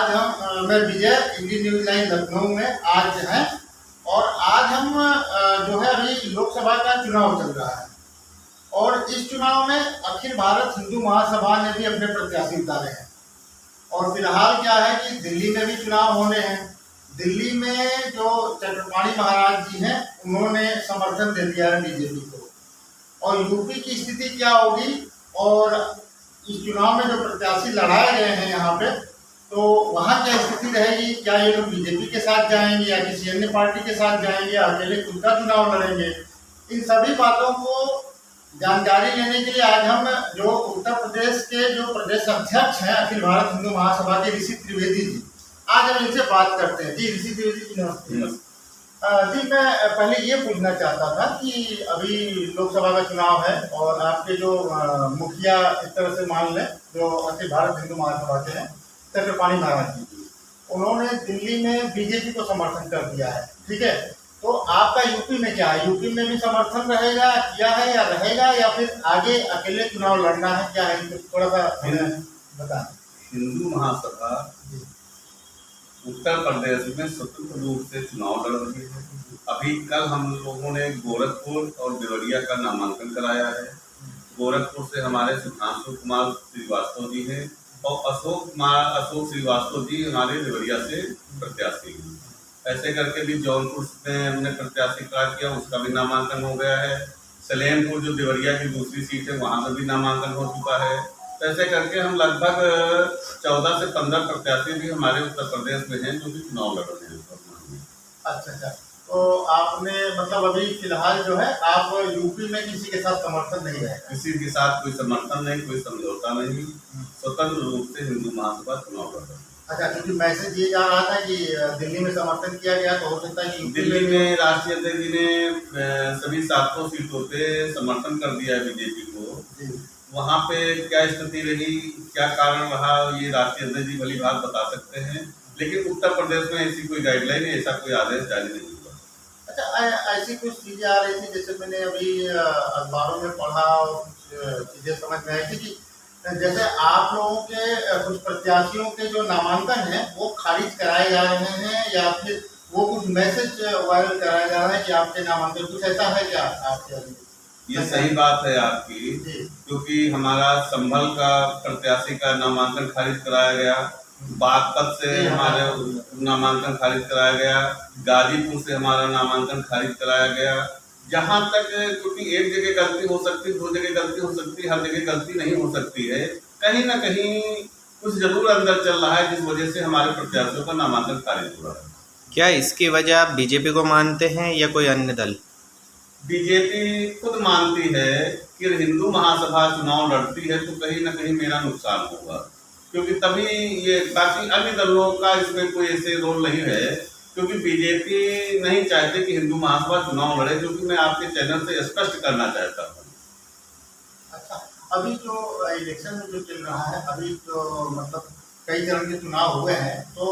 आज मैं विजय, Indian news line Lucknow में आज हैं और आज हम जो है अभी लोकसभा का चुनाव चल रहा है और इस चुनाव में अखिल भारत हिंदू महासभा ने भी अपने प्रत्याशी उतारे हैं। और फिलहाल क्या है कि दिल्ली में भी चुनाव होने हैं। दिल्ली में जो चक्रपाणी महाराज जी हैं उन्होंने समर्थन दे दिया है बीजेपी को। और यूपी की स्थिति क्या होगी और इस चुनाव में जो प्रत्याशी लड़ाए गए हैं यहाँ पे, तो वहाँ क्या स्थिति रहेगी, क्या ये लोग बीजेपी के साथ जाएंगे या किसी अन्य पार्टी के साथ जाएंगे या अकेले खुद का चुनाव लड़ेंगे, इन सभी बातों को जानकारी लेने के लिए आज हम जो उत्तर प्रदेश के जो प्रदेश अध्यक्ष हैं अखिल भारत हिंदू महासभा के ऋषि त्रिवेदी जी, आज हम इनसे बात करते हैं। जी ऋषि त्रिवेदी जी नमस्ते। जी मैं पहले ये पूछना चाहता था कि अभी लोकसभा का चुनाव है और आपके जो मुखिया इस तरह से मान लें जो अखिल भारत हिंदू महासभा के हैं चक्रपाणी महाराज जी, उन्होंने दिल्ली में बीजेपी को समर्थन कर दिया है, ठीक है। तो आपका यूपी में क्या है, यूपी में भी समर्थन रहेगा, किया है या रहेगा, या फिर आगे अकेले चुनाव लड़ना है, क्या है, थोड़ा सा बताएं। हिंदू महासभा उत्तर प्रदेश में स्वतंत्र रूप से चुनाव लड़ रही है। अभी कल हम लोगों ने गोरखपुर और देवरिया का नामांकन कराया है। गोरखपुर से हमारे सुधांशु कुमार श्रीवास्तव जी हैं और अशोक श्रीवास्तव जी हमारे देवरिया से प्रत्याशी हैं। ऐसे करके भी जौनपुर में हमने प्रत्याशी करा किया, उसका भी नामांकन हो गया है। सलेमपुर जो देवरिया की दूसरी सीट है वहाँ पर भी नामांकन हो चुका है। ऐसे करके हम लगभग 14 से 15 प्रत्याशी भी हमारे उत्तर प्रदेश में हैं जो कि चुनाव लड़ रहे हैं। अच्छा, तो आपने मतलब अभी फिलहाल जो है आप यूपी में किसी के साथ समर्थन नहीं है? किसी के साथ कोई समर्थन नहीं, कोई समझौता नहीं, स्वतंत्र रूप से हिंदू महासभा चुनाव लड़ रही है। अच्छा, क्योंकि मैसेज ये जा रहा था कि दिल्ली में समर्थन किया गया, तो हो सकता है कि दिल्ली में राष्ट्रीय अध्यक्ष जी ने सभी 700 सीटों पे समर्थन कर दिया है बीजेपी को। वहाँ पे क्या स्थिति रही, क्या कारण रहा, ये राष्ट्रीय अध्यक्ष जी भली बात बता सकते हैं, लेकिन उत्तर प्रदेश में ऐसी कोई गाइडलाइन, ऐसा कोई आदेश जारी नहीं हुआ। अच्छा, ऐसी कुछ चीजें आ रही थी, जैसे मैंने अभी अखबारों में पढ़ा और कुछ चीजें समझ में आई थी कि जैसे आप लोगों के कुछ प्रत्याशियों के जो नामांकन है वो खारिज कराए जा रहे हैं या फिर वो कुछ मैसेज वायरल कराया जा रहा है कि आपके नामांकन, कुछ ऐसा है क्या आपके? ये सही बात है आपकी, क्योंकि हमारा संभल का प्रत्याशी का नामांकन खारिज कराया गया, बागपत से हमारे नामांकन खारिज कराया गया, गाजीपुर से हमारा नामांकन खारिज कराया गया। जहाँ तक, क्योंकि एक जगह गलती हो सकती, 2 जगह गलती हो सकती, हर जगह गलती नहीं हो सकती है, कहीं ना कहीं कुछ जरूर अंदर चल रहा है जिस वजह से हमारे प्रत्याशियों का नामांकन खारिज हो रहा है। क्या इसकी वजह आप बीजेपी को मानते हैं या कोई अन्य दल? बीजेपी खुद मानती है कि हिंदू महासभा चुनाव लड़ती है तो कहीं ना कहीं मेरा नुकसान होगा, क्योंकि तभी ये, बाकी अन्य दलों का इसमें कोई ऐसे रोल नहीं है, क्योंकि बीजेपी नहीं चाहते कि हिंदू महासभा चुनाव लड़े, क्योंकि मैं आपके चैनल से स्पष्ट करना चाहता हूँ। अच्छा, अभी जो इलेक्शन में जो चल रहा है, अभी तो मतलब कई चरण के चुनाव हुए हैं, तो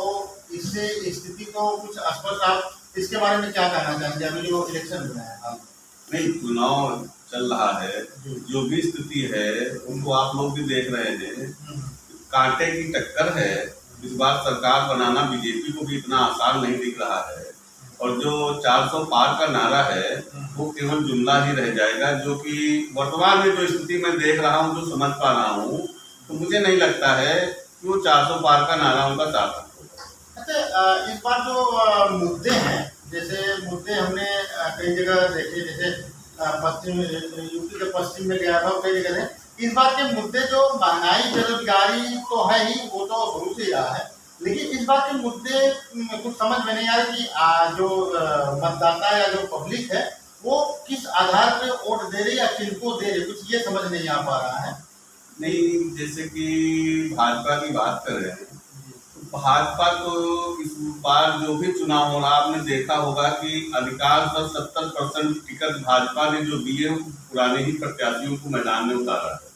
इससे स्थिति को कुछ स्पष्ट, आप इसके बारे में क्या कहना चाहेंगे? अभी जो इलेक्शन हुआ है, नहीं, चुनाव चल रहा है, जो भी स्थिति है उनको आप लोग भी देख रहे हैं, कांटे की टक्कर है। इस बार सरकार बनाना बीजेपी को भी इतना आसान नहीं दिख रहा है और जो 400 पार का नारा है वो केवल जुमला ही रह जाएगा, जो कि वर्तमान में जो स्थिति मैं देख रहा हूँ, जो समझ पा रहा हूँ, तो मुझे नहीं लगता है कि वो 400 पार का नारा उनका सार्थक होगा। अच्छा, इस बार जो मुद्दे हैं, जैसे मुद्दे हमने कई जगह देखे, जैसे पश्चिम यूपी के पश्चिम में गया था, कई जगह इस बार के मुद्दे जो महंगाई, बेरोजगारी तो है ही, वो तो शुरू से ही रहा है, लेकिन इस बार के मुद्दे कुछ समझ में नहीं आ रहा कि जो मतदाता या जो पब्लिक है वो किस आधार पे वोट दे रही है या किनको दे रही, कुछ ये समझ नहीं आ पा रहा है। नहीं, जैसे कि भाजपा की बात कर रहे हैं, तो भाजपा को इस बार जो भी चुनाव हो रहा, आपने देखा होगा कि अधिकांश 70% टिकट भाजपा ने जो दिए पुराने ही प्रत्याशियों को मैदान में उतारा है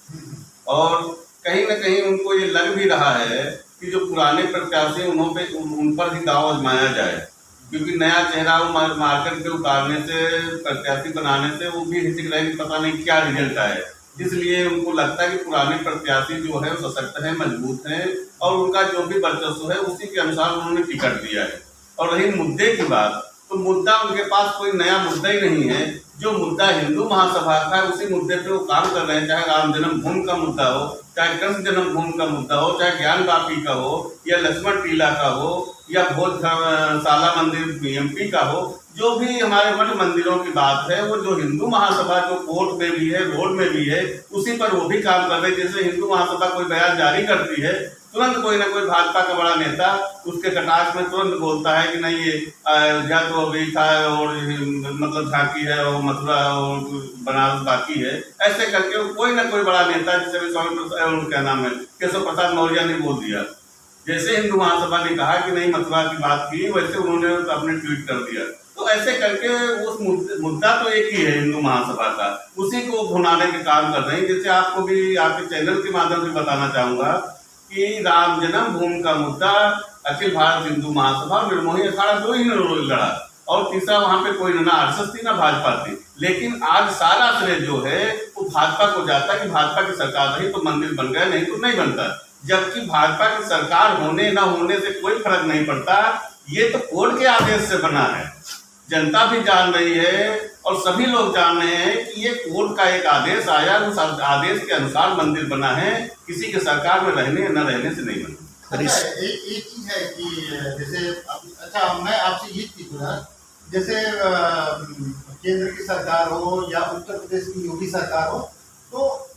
और कहीं ना कहीं उनको ये लग भी रहा है कि जो पुराने प्रत्याशी उन पर ही दाव आजमाया जाए, क्योंकि नया चेहरा मार्केट पे उतारने से, प्रत्याशी बनाने से वो भी हिचक रहे कि पता नहीं क्या रिजल्ट आए। इसलिए उनको लगता है कि पुराने प्रत्याशी जो है वो सशक्त है, मजबूत है और उनका जो भी वर्चस्व है उसी के अनुसार उन्होंने टिकट दिया है। और रही मुद्दे की बात, तो मुद्दा उनके पास कोई नया मुद्दा ही नहीं है। जो मुद्दा हिंदू महासभा का है उसी मुद्दे पे वो काम कर रहे हैं, चाहे राम जन्मभूमि का मुद्दा हो, चाहे कृष्ण जन्मभूमि का मुद्दा हो, चाहे ज्ञान वापी का हो या लक्ष्मण टीला का हो या भोजशाला मंदिर बीएमपी का हो। जो भी हमारे मठ मंदिरों की बात है वो जो हिंदू महासभा जो कोर्ट में भी है, रोड में भी है, उसी पर वो भी काम कर रहे हैं। जैसे हिंदू महासभा कोई बयान जारी करती है, तुरंत कोई ना कोई भाजपा का बड़ा नेता उसके कटाक्ष में तुरंत बोलता है कि नहीं ये अयोध्या तो अभी था और मतलब झांकी है और मथुरा और बनारस बाकी है। ऐसे करके कोई ना कोई बड़ा नेता, जैसे भी स्वामी क्या नाम है केशव प्रसाद मौर्य ने बोल दिया। जैसे हिंदू महासभा ने कहा कि नहीं मथुरा की बात की, वैसे उन्होंने अपने ट्वीट कर दिया। तो ऐसे करके उस मुद्दा तो एक ही है हिंदू महासभा का, उसी को भुनाने के काम कर रहे हैं। जैसे आपको भी आपके चैनल के माध्यम से बताना चाहूंगा कि राम जन्मभूमि का मुद्दा अखिल भारत हिंदू महासभा निर्मोही अखाड़ा दो ही लड़ा और तीसरा वहां पे कोई ना आरएसएस थी ना भाजपा थी। लेकिन आज सारा श्रेय जो है वो भाजपा को जाता कि भाजपा की सरकार रही तो मंदिर बन गया, नहीं तो नहीं बनता। जबकि भाजपा की सरकार होने न होने से कोई फर्क नहीं पड़ता, ये तो कोर्ट के आदेश से बना है। जनता भी जान रही है और सभी लोग जान रहे हैं कि ये कोर्ट का एक आदेश आया, उस आदेश के अनुसार मंदिर बना है, किसी के सरकार में रहने न रहने से नहीं बना। अच्छा, एक चीज है कि जैसे अच्छा मैं आपसे ये पूछा, जैसे केंद्र की सरकार हो या उत्तर प्रदेश की योगी सरकार हो, तो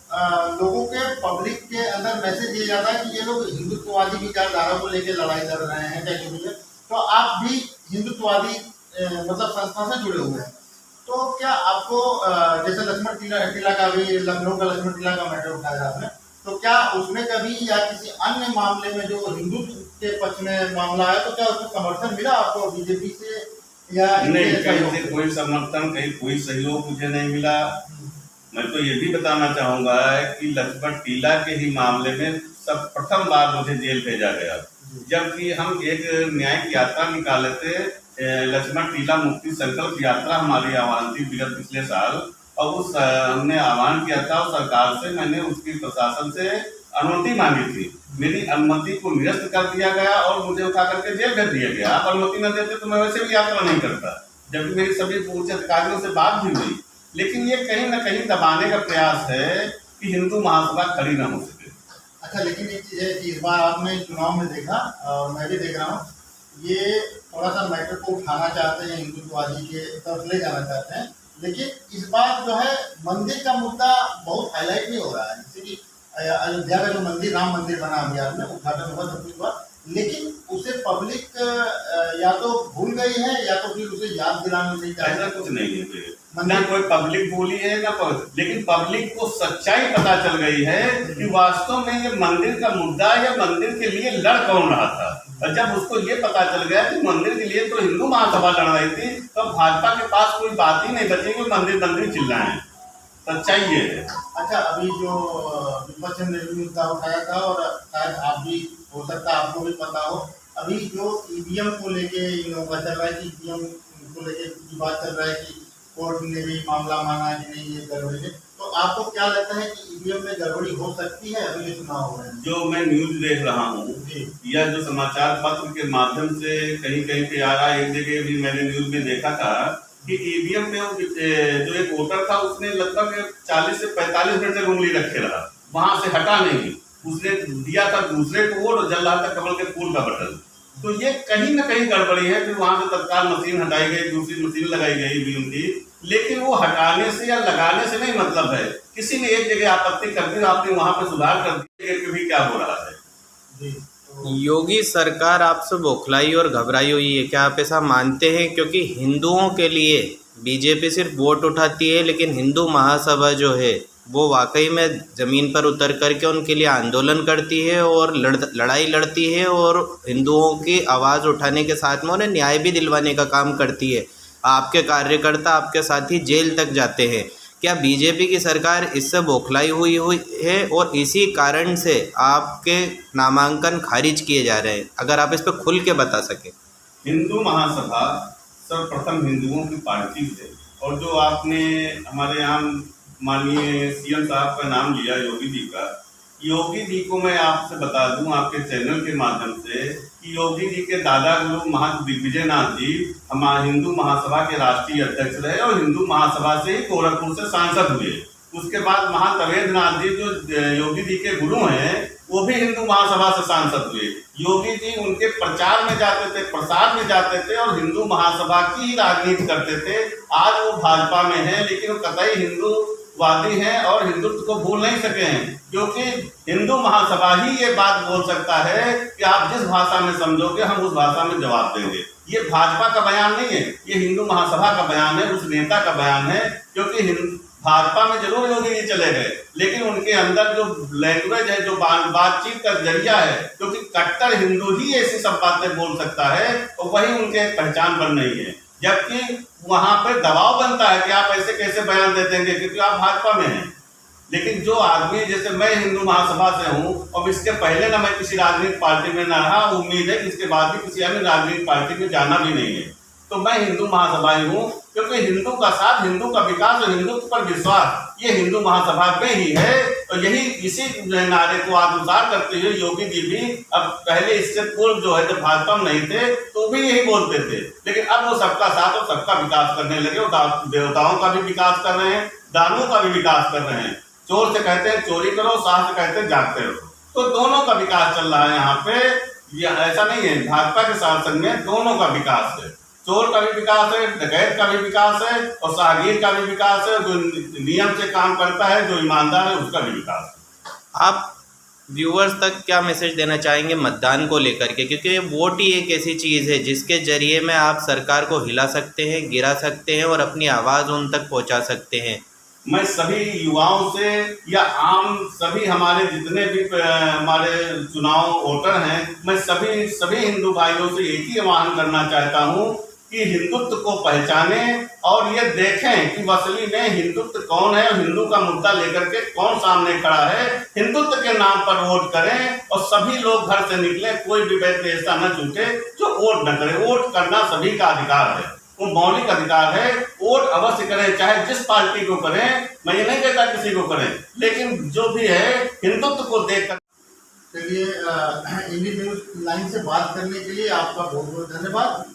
लोगों के पब्लिक के अंदर मैसेज ये जाता है कि ये लोग हिंदुत्ववादी विचारधारा को लेकर लड़ाई कर रहे हैं क्या जो भी है। तो आप भी हिंदुत्ववादी मतलब संस्था से जुड़े हुए हैं, तो क्या आपको जैसे लक्ष्मण टीला का भी, लखनऊ का लक्ष्मण टीला का मैटर उठाया आपने, तो क्या उसमें कभी या किसी अन्य मामले में जो हिंदुत्व के पक्ष में मामला है तो क्या उसमें समर्थन मिला आपको बीजेपी से या नहीं? कहीं से कोई समर्थन, कहीं कोई सहयोग मुझे नहीं मिला। मैं तो ये भी बताना चाहूंगा कि लक्ष्मण टीला के ही मामले में सब प्रथम बार मुझे जेल भेजा गया, जबकि हम एक न्यायिक यात्रा निकाले थे। लक्ष्मण टीला मुक्ति संकल्प यात्रा हमारी आह्वान थी विगत पिछले साल, और उस हमने आह्वान किया था और सरकार से मैंने उसकी प्रशासन से अनुमति मांगी थी। मेरी अनुमति को निरस्त कर दिया गया और मुझे उठा करके जेल भेज दिया गया। आप अनुमति न देते तो मैं वैसे भी यात्रा नहीं करता, जबकि मेरी सभी उच्च अधिकारियों से बात भी हुई। लेकिन ये कहीं ना कहीं दबाने का प्रयास है कि हिंदू महासभा खड़ी न हो सके। अच्छा, लेकिन एक चीज है कि इस बार आपने चुनाव में देखा और मैं भी देख रहा हूँ, ये थोड़ा सा मैटर को उठाना चाहते हैं, हिंदुत्ववादी के तरफ ले जाना चाहते हैं, लेकिन इस बार जो है मंदिर का मुद्दा बहुत हाईलाइट नहीं हो रहा है। जैसे कि अयोध्या का जो मंदिर, राम मंदिर बना बिहार में, उद्घाटन हुआ, सब कुछ हुआ, लेकिन उसे पब्लिक या तो भूल गई है या तो फिर उसे याद दिलाना नहीं चाहिए। ऐसा कुछ नहीं है, ना कोई पब्लिक बोली है ना लेकिन पब्लिक को सच्चाई पता चल गई है कि वास्तव में ये मंदिर का मुद्दा या मंदिर के लिए लड़ कौन रहा था। और जब उसको ये पता चल गया कि मंदिर के लिए तो हिंदू महासभा लड़ रही थी, तो भाजपा के पास कोई बात ही नहीं बची कि मंदिर मंदिर चिल्लाएं। सच्चाई ये है। अच्छा, अभी जो विपक्ष ने मुद्दा उठाया था और शायद आप भी, हो सकता है आपको भी पता हो, अभी जो ईवीएम को लेके इन लोगों का चल रहा है कि ईवीएम को लेके बात चल रहा है कि कोर्ट ने भी मामला माना कि नहीं ये गड़बड़ी है, तो आपको क्या लगता है कि ईवीएम में गड़बड़ी हो सकती है अभी चुनाव हो रहे हैं? जो मैं न्यूज देख रहा हूँ या जो समाचार पत्र के माध्यम से कहीं कहीं पे आ रहा है, एक जगह भी मैंने न्यूज में देखा था कि ईवीएम में जो एक वोटर था उसने लगभग 40 से 45 मिनट तक उंगली रखे रहा, वहां से हटा नहीं। उसने दिया था दूसरे को वोट और जल रहा था कमल के फूल का बटन। तो ये कहीं ना कहीं गड़बड़ी है। फिर वहां से तत्काल मशीन हटाई गई, दूसरी मशीन लगाई गई ईवीएम की, लेकिन वो हटाने से या लगाने से नहीं मतलब है। किसी ने एक जगह आपत्ति कर दी, आपने वहां पर सुधार कर दिया कि भी क्या हो रहा है। योगी सरकार आपसे बौखलाई और घबराई हुई है, क्या आप ऐसा मानते हैं? क्योंकि हिंदुओं के लिए बीजेपी सिर्फ वोट उठाती है, लेकिन हिंदू महासभा जो है वो वाकई में ज़मीन पर उतर करके उनके लिए आंदोलन करती है और लड़ाई लड़ती है और हिंदुओं की आवाज़ उठाने के साथ में उन्हें न्याय भी दिलवाने का काम करती है। आपके कार्यकर्ता, आपके साथी जेल तक जाते हैं। क्या बीजेपी की सरकार इससे बौखलाई हुई है और इसी कारण से आपके नामांकन खारिज किए जा रहे हैं? अगर आप इस पर खुल के बता सकें। हिंदू महासभा सर्वप्रथम हिंदुओं की पार्टी है और जो आपने हमारे यहाँ माननीय सीएम साहब का नाम लिया, योगी जी का। योगी जी को मैं आपसे बता दूं आपके चैनल के माध्यम से कि योगी जी के दादा लोग दिग्विजय नाथ जी हमारे हिंदू महासभा के राष्ट्रीय अध्यक्ष रहे और हिंदू महासभा से ही गोरखपुर से सांसद हुए। उसके बाद महातवेंद्र नाथ जी जो योगी जी के गुरु हैं वो भी हिंदू महासभा से सांसद हुए। योगी जी उनके प्रचार में जाते थे, प्रसार में जाते थे और हिंदू महासभा की राजनीति करते थे। आज वो भाजपा में है लेकिन वो कतई हिंदूवादी हैं और हिंदुत्व को भूल नहीं सके हैं, क्योंकि हिंदू महासभा ही ये बात बोल सकता है कि आप जिस भाषा में समझोगे हम उस भाषा में जवाब देंगे। ये भाजपा का बयान नहीं है, ये हिंदू महासभा का बयान है, उस नेता का बयान है। क्योंकि भाजपा में जरूर योगी जी चले गए लेकिन उनके अंदर जो लैंग्वेज है, जो बातचीत का जरिया है, क्योंकि कट्टर हिंदू ही ऐसी सब बातें बोल सकता है और वही उनके पहचान बन रही है। जबकि वहां पर दबाव बनता है कि आप ऐसे कैसे बयान दे देंगे क्योंकि आप भाजपा में हैं। लेकिन जो आदमी, जैसे मैं हिंदू महासभा से हूँ और इसके पहले ना मैं किसी राजनीतिक पार्टी में ना रहा, उम्मीद है कि इसके बाद भी किसी अन्य राजनीतिक पार्टी में जाना भी नहीं है, तो मैं हिंदू महासभा ही हूँ। क्योंकि हिंदू का साथ, हिंदू का विकास और हिंदुत्व पर विश्वास ये हिंदू महासभा में ही है। और यही इसी नारे को आत्मसात करते हुए योगी जी भी अब पहले इससे पूर्व जो है जब भाजपा में नहीं थे तो भी यही बोलते थे, लेकिन अब वो सबका साथ और सबका विकास करने लगे। देवताओं का भी विकास कर रहे हैं, दानों का भी विकास कर रहे हैं। चोर से कहते हैं चोरी करो, साथ से कहते हैं जागते रहो, तो दोनों का विकास चल रहा है यहाँ पे। ये ऐसा नहीं है, भाजपा के शासन में दोनों का विकास है। चोर का भी विकास है, डकैत का भी विकास है और शाहगीर का भी विकास है। जो नियम से काम करता है, जो ईमानदार है, उसका भी विकास है। आप व्यूअर्स तक क्या मैसेज देना चाहेंगे मतदान को लेकर के, क्योंकि वोट ही एक ऐसी चीज़ है जिसके जरिए में आप सरकार को हिला सकते हैं, गिरा सकते हैं और अपनी आवाज़ उन तक पहुंचा सकते हैं। मैं सभी युवाओं से या आम सभी हमारे जितने भी हमारे चुनाव वोटर हैं, मैं सभी हिंदू भाइयों से एक ही आह्वान करना चाहता हूं कि हिंदुत्व को पहचाने और ये देखें कि असली में हिंदुत्व कौन है और हिंदू का मुद्दा लेकर के कौन सामने खड़ा है। हिंदुत्व के नाम पर वोट करें और सभी लोग घर से निकले, कोई भी व्यक्ति ऐसा न छूटे जो वोट न करे। वोट करना सभी का अधिकार है, वो मौलिक अधिकार है। वोट अवश्य करें, चाहे जिस पार्टी को करें, मैं ये नहीं कहता किसी को करें, लेकिन जो भी है हिंदुत्व को देखकर। चलिए, इंडियन न्यूज लाइन से बात करने के लिए आपका बहुत बहुत धन्यवाद।